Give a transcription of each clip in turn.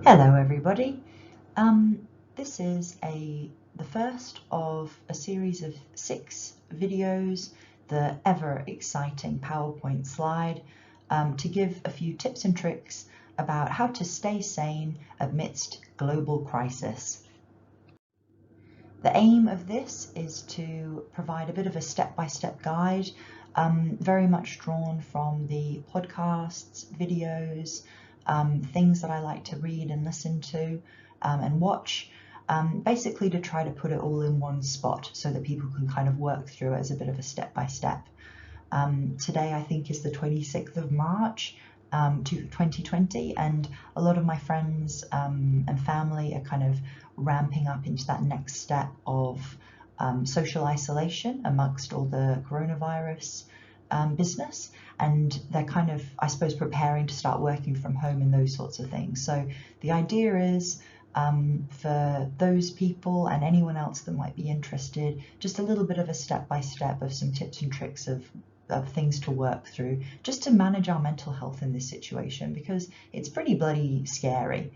Hello everybody. This is the first of a series of 6 videos, the ever exciting PowerPoint slide, to give a few tips and tricks about how to stay sane amidst global crisis. The aim of this is to provide a bit of a step-by-step guide, very much drawn from the podcasts, videos, things that I like to read and listen to and watch, basically to try to put it all in one spot so that people can kind of work through it as a bit of a step-by-step. Today I think is the 26th of March 2020, and a lot of my friends and family are kind of ramping up into that next step of social isolation amongst all the coronavirus business, and they're kind of, I suppose, preparing to start working from home and those sorts of things. So the idea is for those people and anyone else that might be interested, just a little bit of a step-by-step of some tips and tricks of things to work through just to manage our mental health in this situation, because it's pretty bloody scary.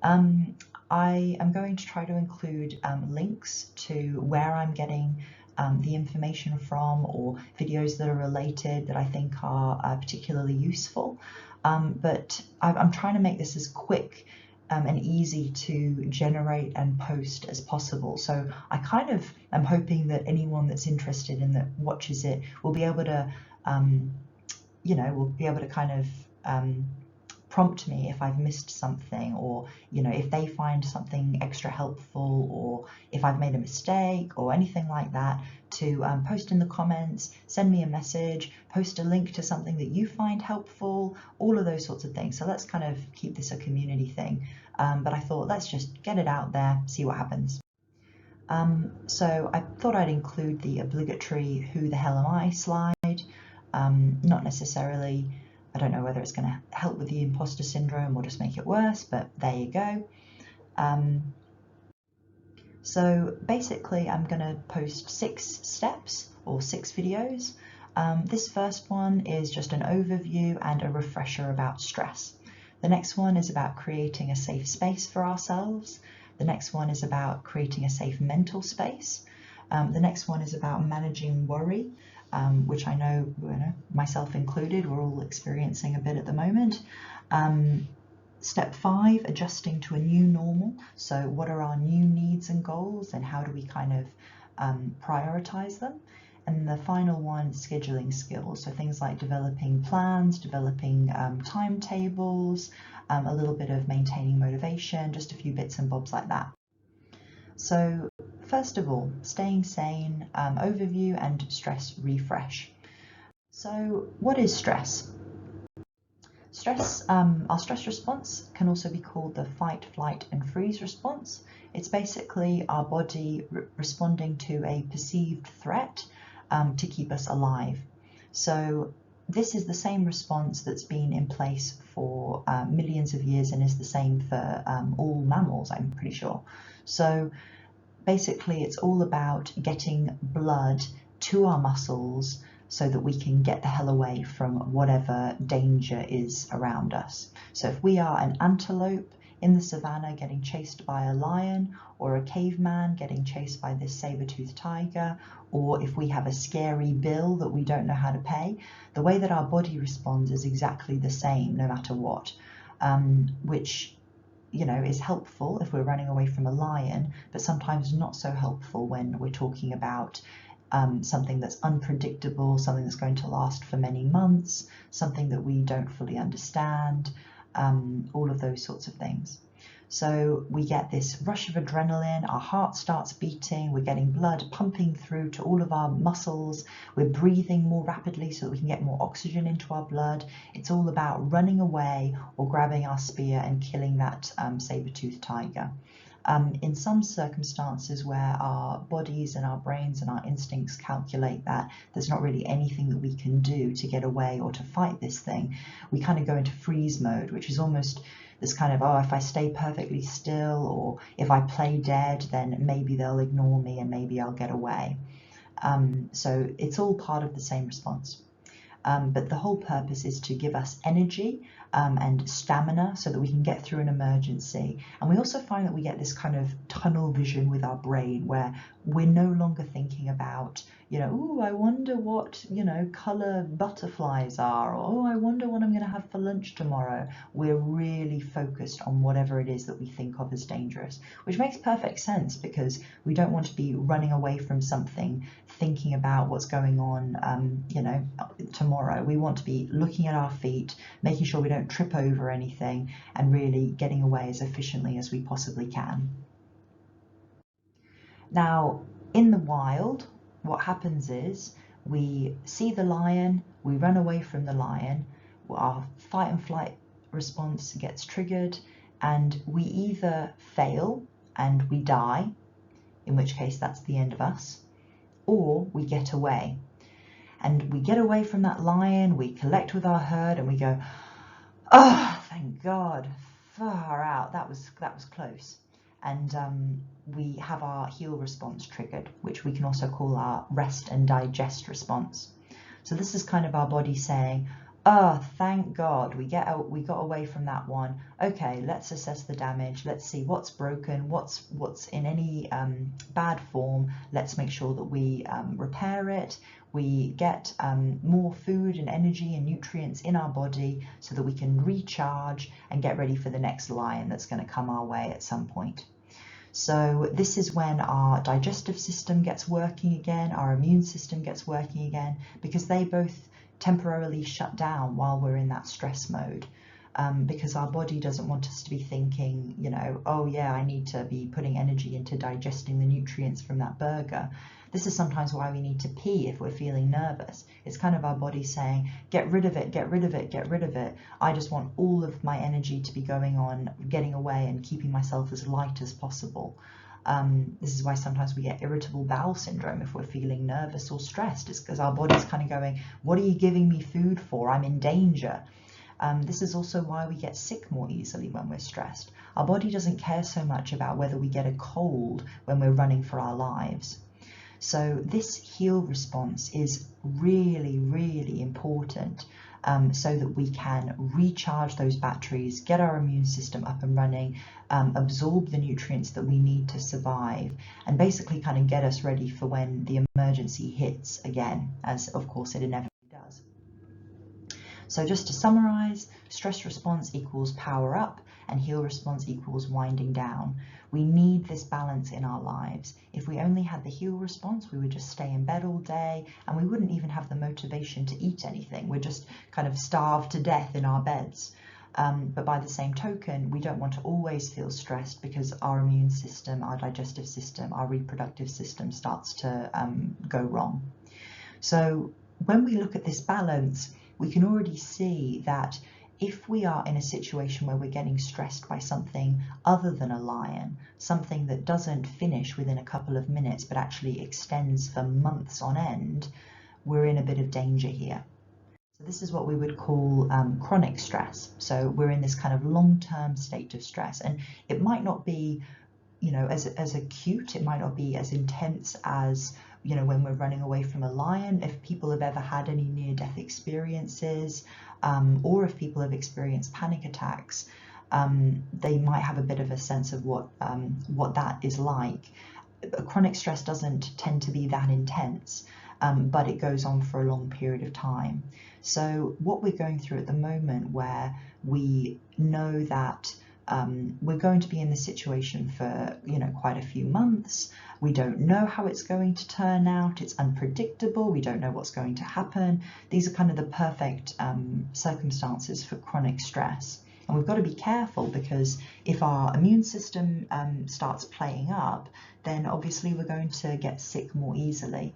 I am going to try to include links to where I'm getting the information from, or videos that are related that I think are particularly useful. But I'm trying to make this as quick and easy to generate and post as possible. So I kind of am hoping that anyone that's interested and that watches it will be able to, kind of prompt me if I've missed something, or if they find something extra helpful, or if I've made a mistake or anything like that, to post in the comments, send me a message, post a link to something that you find helpful, all of those sorts of things. So let's kind of keep this a community thing, but I thought let's just get it out there, see what happens. So I thought I'd include the obligatory "who the hell am I" slide. Not necessarily, I don't know whether it's going to help with the imposter syndrome or just make it worse, but there you go. So basically I'm going to post 6 steps or 6 videos. This first one is just an overview and a refresher about stress. The next one is about creating a safe space for ourselves. The next one is about creating a safe mental space. The next one is about managing worry, which I know, myself included, we're all experiencing a bit at the moment. Step 5, adjusting to a new normal. So what are our new needs and goals, and how do we kind of prioritize them? And the final one, scheduling skills. So things like developing plans, developing timetables, a little bit of maintaining motivation, just a few bits and bobs like that. So first of all, staying sane, overview and stress refresh. So what is stress? Stress, our stress response can also be called the fight, flight and freeze response. It's basically our body responding to a perceived threat to keep us alive. So this is the same response that's been in place for millions of years and is the same for all mammals, I'm pretty sure. So basically it's all about getting blood to our muscles so that we can get the hell away from whatever danger is around us. So if we are an antelope in the savannah getting chased by a lion, or a caveman getting chased by this saber-toothed tiger, or if we have a scary bill that we don't know how to pay, the way that our body responds is exactly the same no matter what, which is helpful if we're running away from a lion, but sometimes not so helpful when we're talking about something that's unpredictable, something that's going to last for many months, something that we don't fully understand, all of those sorts of things. So we get this rush of adrenaline, our heart starts beating, we're getting blood pumping through to all of our muscles, we're breathing more rapidly so that we can get more oxygen into our blood. It's all about running away or grabbing our spear and killing that saber-toothed tiger. In some circumstances where our bodies and our brains and our instincts calculate that there's not really anything that we can do to get away or to fight this thing, we kind of go into freeze mode, which is almost this kind of, oh, if I stay perfectly still, or if I play dead, then maybe they'll ignore me and maybe I'll get away. So it's all part of the same response. But the whole purpose is to give us energy and stamina so that we can get through an emergency. And we also find that we get this kind of tunnel vision with our brain where we're no longer thinking about, oh, I wonder what, colour butterflies are, or oh, I wonder what I'm going to have for lunch tomorrow. We're really focused on whatever it is that we think of as dangerous, which makes perfect sense because we don't want to be running away from something, thinking about what's going on, tomorrow. We want to be looking at our feet, making sure we don't trip over anything, and really getting away as efficiently as we possibly can. Now, in the wild, what happens is we see the lion, we run away from the lion, our fight and flight response gets triggered, and we either fail and we die, in which case that's the end of us, or we get away. And we get away from that lion, we collect with our herd, and we go, oh, thank God, far out, that was close. And we have our heal response triggered, which we can also call our rest and digest response. So this is kind of our body saying, oh, thank God, we got away from that one. Okay, let's assess the damage. Let's see what's broken, what's in any bad form. Let's make sure that we repair it. We get more food and energy and nutrients in our body so that we can recharge and get ready for the next lion that's going to come our way at some point. So this is when our digestive system gets working again, our immune system gets working again, because they both temporarily shut down while we're in that stress mode. Because our body doesn't want us to be thinking, oh yeah, I need to be putting energy into digesting the nutrients from that burger. This is sometimes why we need to pee if we're feeling nervous. It's kind of our body saying, get rid of it, get rid of it, get rid of it. I just want all of my energy to be going on getting away and keeping myself as light as possible. This is why sometimes we get irritable bowel syndrome if we're feeling nervous or stressed. It's because our body's kind of going, what are you giving me food for? I'm in danger. This is also why we get sick more easily when we're stressed. Our body doesn't care so much about whether we get a cold when we're running for our lives. So this heal response is really, really important so that we can recharge those batteries, get our immune system up and running, absorb the nutrients that we need to survive, and basically kind of get us ready for when the emergency hits again, as of course it inevitably does. So just to summarize, stress response equals power up and heal response equals winding down. We need this balance in our lives. If we only had the heal response, we would just stay in bed all day and we wouldn't even have the motivation to eat anything. We're just kind of starved to death in our beds. But by the same token, we don't want to always feel stressed because our immune system, our digestive system, our reproductive system starts to go wrong. So when we look at this balance, we can already see that if we are in a situation where we're getting stressed by something other than a lion, something that doesn't finish within a couple of minutes but actually extends for months on end, we're in a bit of danger here. So this is what we would call chronic stress. So we're in this kind of long-term state of stress, and it might not be, as acute, it might not be as intense as when we're running away from a lion. If people have ever had any near-death experiences, or if people have experienced panic attacks, they might have a bit of a sense of what that is like. Chronic stress doesn't tend to be that intense, but it goes on for a long period of time. So what we're going through at the moment, where we know that we're going to be in this situation for quite a few months. We don't know how it's going to turn out. It's unpredictable. We don't know what's going to happen. These are kind of the perfect circumstances for chronic stress. And we've got to be careful, because if our immune system starts playing up, then obviously we're going to get sick more easily.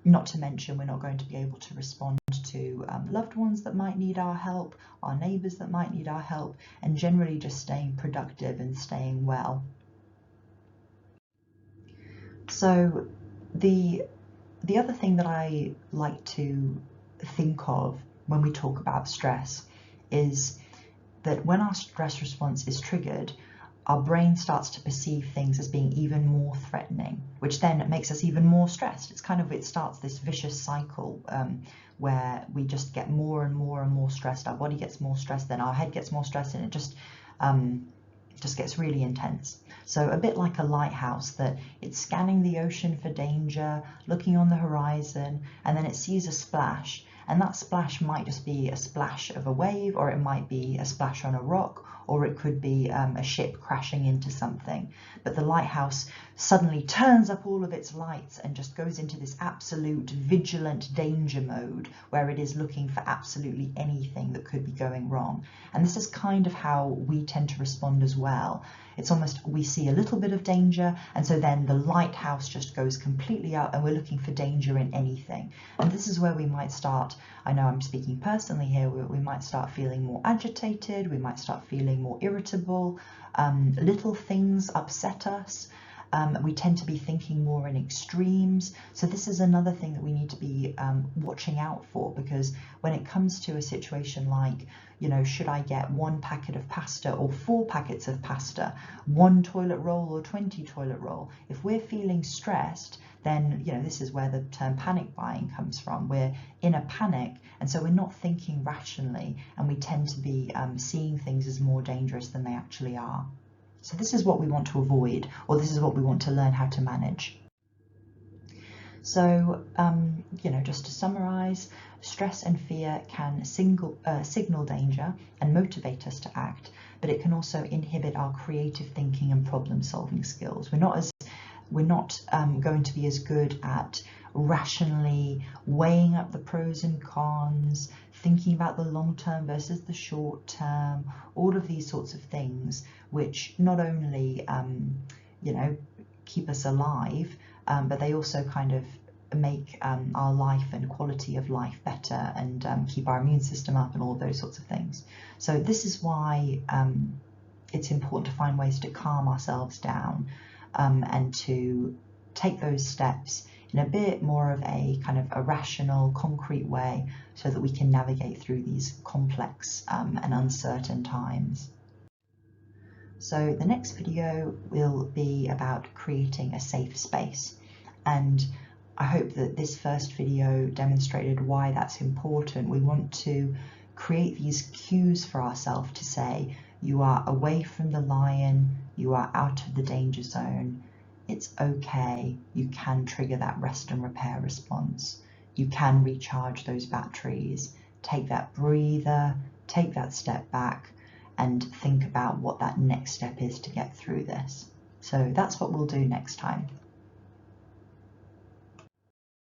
Not to mention, we're not going to be able to respond to loved ones that might need our help, our neighbours that might need our help, and generally just staying productive and staying well. So the other thing that I like to think of when we talk about stress is that when our stress response is triggered, our brain starts to perceive things as being even more threatening, which then makes us even more stressed. It starts this vicious cycle where we just get more and more and more stressed. Our body gets more stressed, then our head gets more stressed, and it just gets really intense. So a bit like a lighthouse, that it's scanning the ocean for danger, looking on the horizon, and then it sees a splash. And that splash might just be a splash of a wave, or it might be a splash on a rock, or it could be a ship crashing into something. But the lighthouse suddenly turns up all of its lights and just goes into this absolute vigilant danger mode, where it is looking for absolutely anything that could be going wrong. And this is kind of how we tend to respond as well. It's almost, we see a little bit of danger, and so then the lighthouse just goes completely up, and we're looking for danger in anything. And this is where we might start, I know I'm speaking personally here, we might start feeling more agitated, we might start feeling more irritable, little things upset us. We tend to be thinking more in extremes. So this is another thing that we need to be watching out for, because when it comes to a situation like, you know, should I get 1 packet of pasta or 4 packets of pasta, 1 toilet roll or 20 toilet roll? If we're feeling stressed, then, you know, this is where the term panic buying comes from. We're in a panic, and so we're not thinking rationally, and we tend to be seeing things as more dangerous than they actually are. So this is what we want to avoid, or this is what we want to learn how to manage. So, you know, just to summarize, stress and fear can signal danger and motivate us to act, but it can also inhibit our creative thinking and problem-solving skills. We're not going to be as good at rationally weighing up the pros and cons, thinking about the long term versus the short term, all of these sorts of things, which not only, you know, keep us alive, but they also kind of make our life and quality of life better, and keep our immune system up and all those sorts of things. So this is why it's important to find ways to calm ourselves down, and to take those steps in a bit more of a kind of a rational, concrete way, so that we can navigate through these complex and uncertain times. So the next video will be about creating a safe space, and I hope that this first video demonstrated why that's important. We want to create these cues for ourselves to say, you are away from the lion, you are out of the danger zone, it's okay, you can trigger that rest and repair response, you can recharge those batteries, take that breather, take that step back, and think about what that next step is to get through this. So that's what we'll do next time.